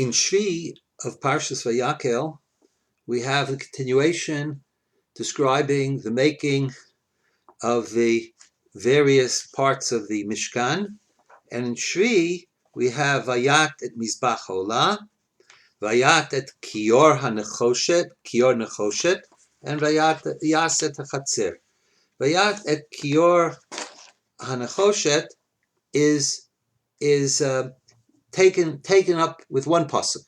In Shvi of Parshas VaYakheil, we have a continuation describing the making of the various parts of the Mishkan. And in Shvi, we have Vayat et Mizbach Olah, Vayat et Kior Nechoshet, and Vayat Yas et HaChatzer. Vayat et Kior HaNechoshet is taken up with one pasuk.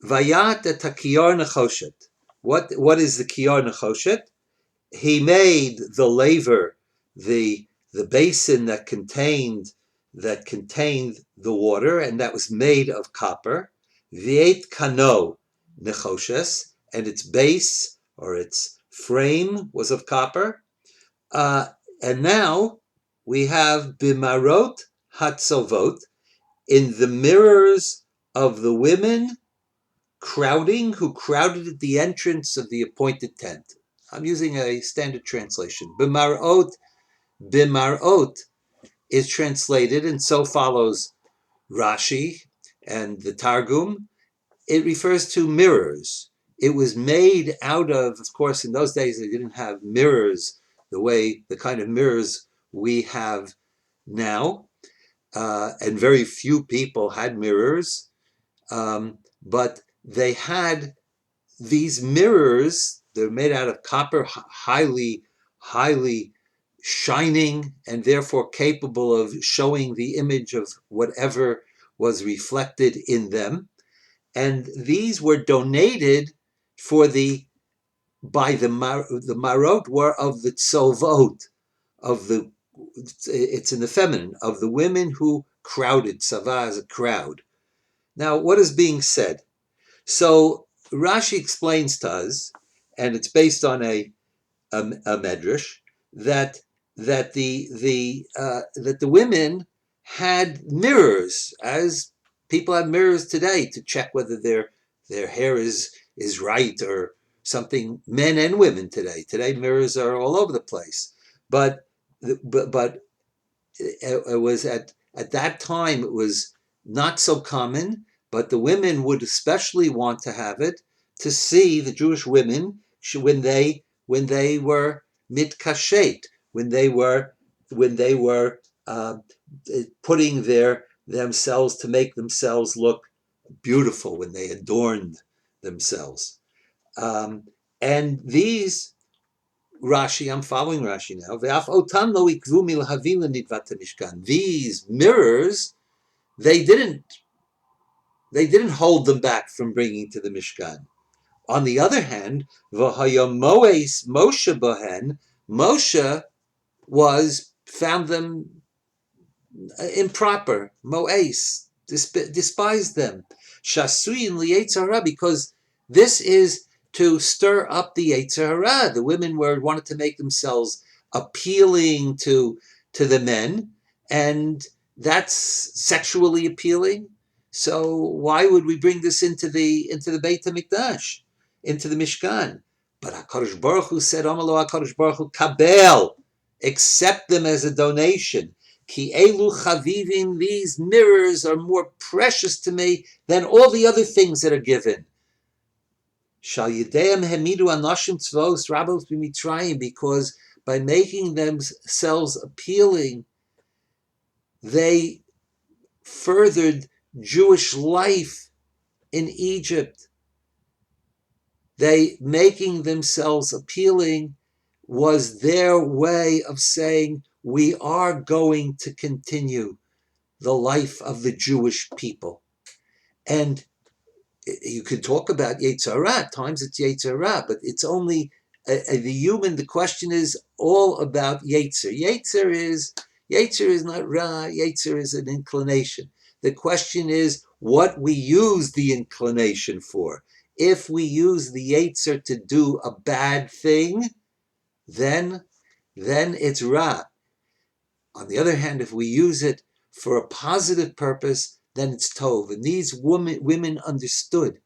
Vayat et Kior Nechoshet. What is the Kior Nechoshet? He made the laver, the basin that contained the water, and that was made of copper. V'et kano nechoshes, and its base or its frame was of copper. And now we have bimarot hatzovot, in the mirrors of the women who crowded at the entrance of the appointed tent. I'm using a standard translation. Bimarot is translated, and so follows Rashi and the Targum. It refers to mirrors. It was made out of course, in those days they didn't have mirrors the kind of mirrors we have now, and very few people had mirrors, but they had these mirrors. They're made out of copper, highly shining, and therefore capable of showing the image of whatever was reflected in them. And these were donated by the marot were of the tzovot, it's in the feminine, of the women who crowded. Tzava as a crowd. Now, what is being said? So Rashi explains to us, and it's based on a medrash, that the women had mirrors, as people have mirrors today to check whether their hair is right or something. Men and women today mirrors are all over the place, but it was at that time it was not so common. But the women would especially want to have it to see the Jewish women when they were mitkashet, when they were putting themselves to make themselves look beautiful, when they adorned themselves. And these, Rashi, I'm following Rashi now. These mirrors, they didn't hold them back from bringing to the Mishkan. On the other hand, Moshe found them improper. Moes, despised them. Shasuyin liyetzer hara, because this is to stir up the yetzer hara. The women wanted to make themselves appealing to the men, and that's sexually appealing. So why would we bring this into the Beit HaMikdash, into the Mishkan? But HaKadosh Baruch Hu said, Amalo HaKadosh Baruch Hu, kabel, accept them as a donation. Ki elu chavivim, these mirrors are more precious to me than all the other things that are given. Shal yideim hemidu anashim tzvos rabos b'mitzrayim, because by making themselves appealing, they furthered Jewish life in Egypt. They making themselves appealing was their way of saying, we are going to continue the life of the Jewish people. And you could talk about Yetzer Hara. At times it's Yetzer Hara, but it's only the question is all about Yetzer. Yetzer is not Ra. Yetzer is an inclination. The question is what we use the inclination for. If we use the Yetzer to do a bad thing, then it's Ra. On the other hand, if we use it for a positive purpose, then it's Tov. And these women understood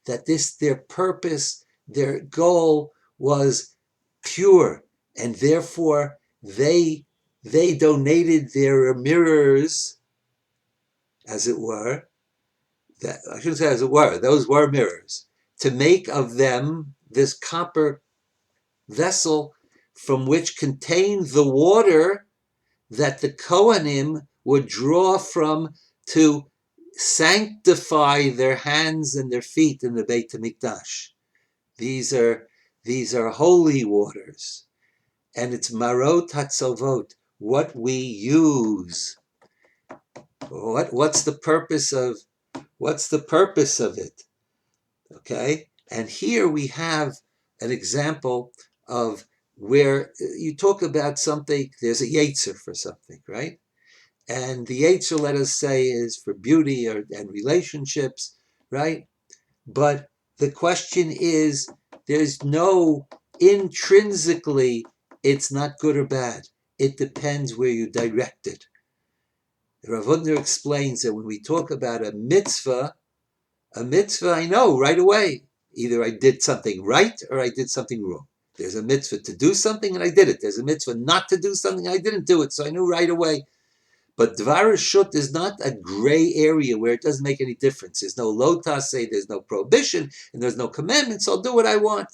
that their purpose, their goal was pure, and therefore they donated their mirrors, as it were. that I shouldn't say as it were, those were mirrors, to make of them this copper vessel from which contained the water that the Kohanim would draw from to sanctify their hands and their feet in the Beit HaMikdash. These are holy waters, and it's marot hatzavot, what we use. What's the purpose of it? Okay, and here we have an example of where you talk about something. There's a yetzer for something, right? And the yetzer, let us say, is for beauty and relationships, right? But the question is, there's no intrinsically, it's not good or bad. It depends where you direct it. Rav Hutner explains that when we talk about a mitzvah I know right away. Either I did something right or I did something wrong. There's a mitzvah to do something and I did it. There's a mitzvah not to do something and I didn't do it. So I knew right away. But Dvar Shut is not a gray area where it doesn't make any difference. There's no lotase, there's no prohibition, and there's no commandments. I'll do what I want.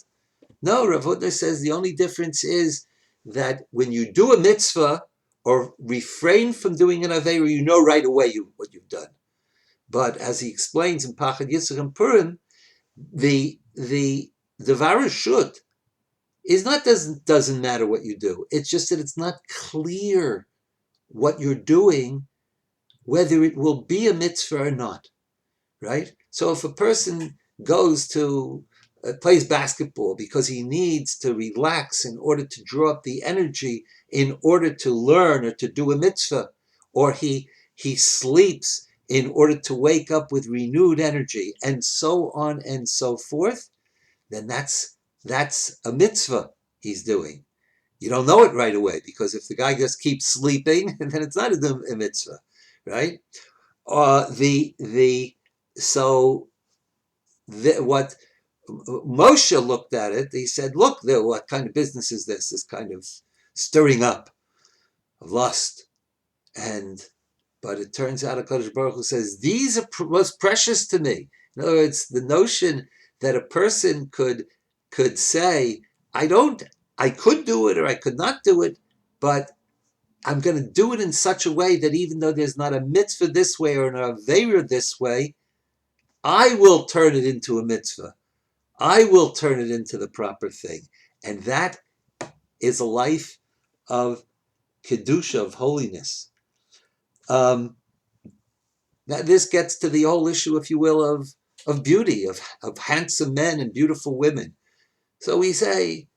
No, Rav Hutner says the only difference is that when you do a mitzvah or refrain from doing an aveira, you know right away what you've done. But as he explains in Pachad Yitzchak and Purim, the Dvar Shut is not doesn't matter what you do. It's just that it's not clear what you're doing, whether it will be a mitzvah or not, right? So if a person goes to plays basketball because he needs to relax in order to draw up the energy in order to learn or to do a mitzvah, or he sleeps in order to wake up with renewed energy, and so on and so forth, then that's a mitzvah he's doing. You don't know it right away, because if the guy just keeps sleeping, then it's not a mitzvah, right? What Moshe looked at it, he said, look, what kind of business is this? This kind of stirring up of lust. But it turns out HaKadosh Baruch Hu says, these are most precious to me. In other words, the notion that a person could say, I could do it or I could not do it, but I'm going to do it in such a way that even though there's not a mitzvah this way or an aveira this way, I will turn it into a mitzvah. I will turn it into the proper thing. And that is a life of kedusha, of holiness. Now this gets to the whole issue, if you will, of beauty, of handsome men and beautiful women. So we say,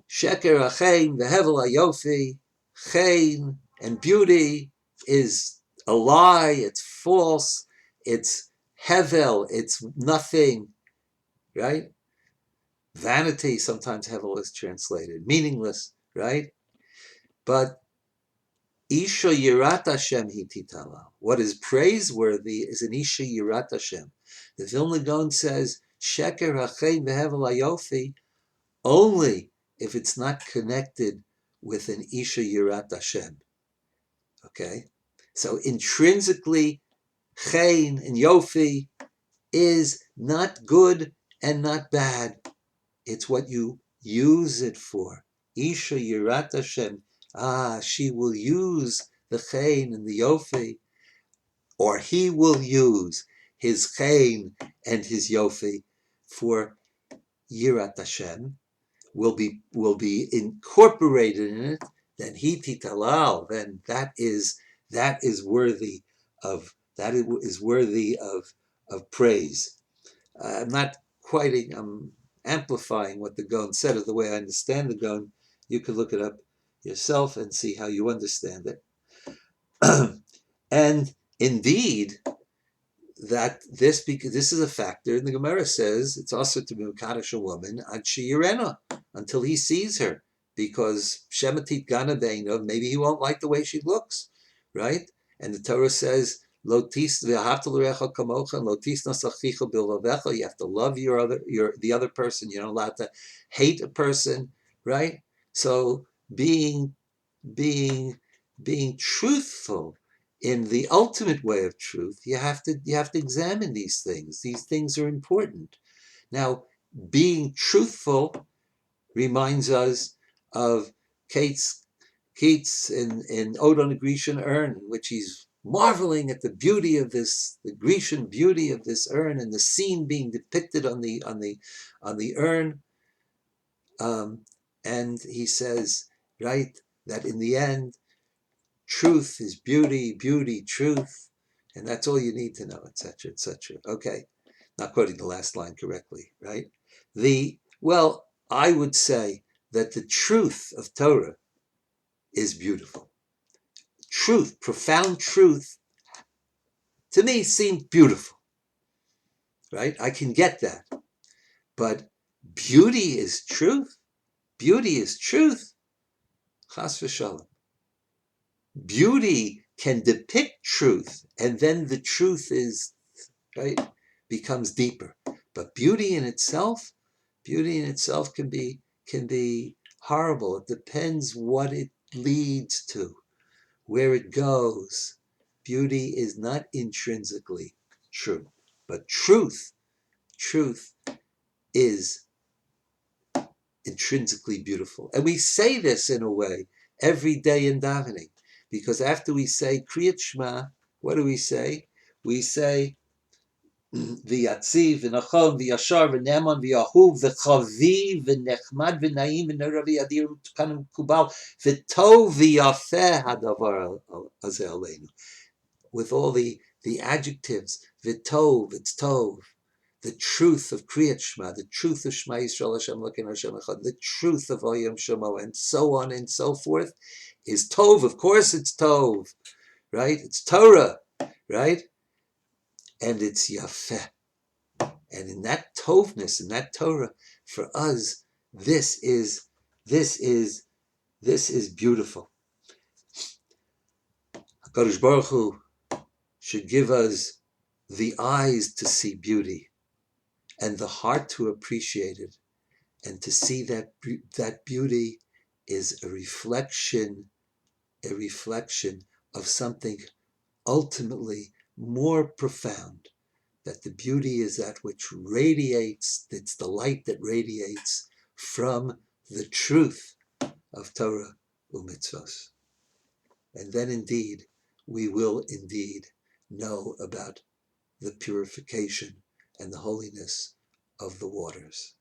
sheker achein vehevel hayofi, chein and beauty is a lie, it's false, it's hevel, it's nothing, right? Vanity, sometimes hevel is translated, meaningless, right? But Isha Yirat Hashem hititala. What is praiseworthy is an Isha Yirat Hashem. The Vilna Gaon says, Sheker hachein vehevel hayofi, only if it's not connected with an Isha Yirat Hashem. Okay? So intrinsically, chein and yofi is not good and not bad. It's what you use it for. Isha Yirat Hashem. She will use the chein and the yofi, or he will use his chein and his yofi for Yirat Hashem. Will be incorporated in it. Then hititalal. Then that is worthy of praise. I'm not quoting. I'm amplifying what the Gaon said, or the way I understand the Gaon. You can look it up yourself and see how you understand it. And indeed, that this is a factor, and the Gemara says it's also to be mekadosh a woman ad sheyirena, until he sees her, because shematit gana beinov, maybe he won't like the way she looks, right? And the Torah says lotis v'ahavta l'recha kamocha and lotis nasachicha bilvavecha. You have to love the other person. You're not allowed to hate a person, right? So being truthful in the ultimate way of truth, you have to examine these things. These things are important. Now, being truthful reminds us of Keats in Ode on the Grecian Urn, in which he's marveling at the beauty of this, the Grecian beauty of this urn, and the scene being depicted on the urn. And he says, right, that in the end, truth is beauty, beauty, truth, and that's all you need to know, etc., etc. Okay, not quoting the last line correctly, right? Well, I would say that the truth of Torah is beautiful. Truth, profound truth, to me seems beautiful, right? I can get that. But beauty is truth. Beauty is truth. Chas v'shalom. Beauty can depict truth, and then the truth is, right, becomes deeper. But beauty in itself can be horrible. It depends what it leads to, where it goes. Beauty is not intrinsically true, but truth is intrinsically beautiful. And we say this in a way every day in davening, because after we say Kriyat Shema, what do we say? We say V'yatziv, v'nachon, v'yashar, v'ne'eman, v'yahuv, v'chaviv, v'nechmad, v'naim, v'nora, v'yadir, v'tukan, v'kubal, v'tov, v'yafeh hadavar hazeh aleinu. With all the adjectives, v'tov, it's tov, the truth of Kriyat Shema, the truth of Shema Yisrael Hashem Elokeinu Hashem Echad, the truth of Oyam Shemo, and so on and so forth, is tov. Of course it's tov, right? It's Torah, right? And it's yafeh. And in that tovness, in that Torah, for us, this is beautiful. HaKadosh Baruch Hu should give us the eyes to see beauty and the heart to appreciate it, and to see that beauty is a reflection of something ultimately more profound. That the beauty is that which radiates, it's the light that radiates from the truth of Torah u'mitzvos. And then indeed, we will indeed know about the purification and the holiness of the waters.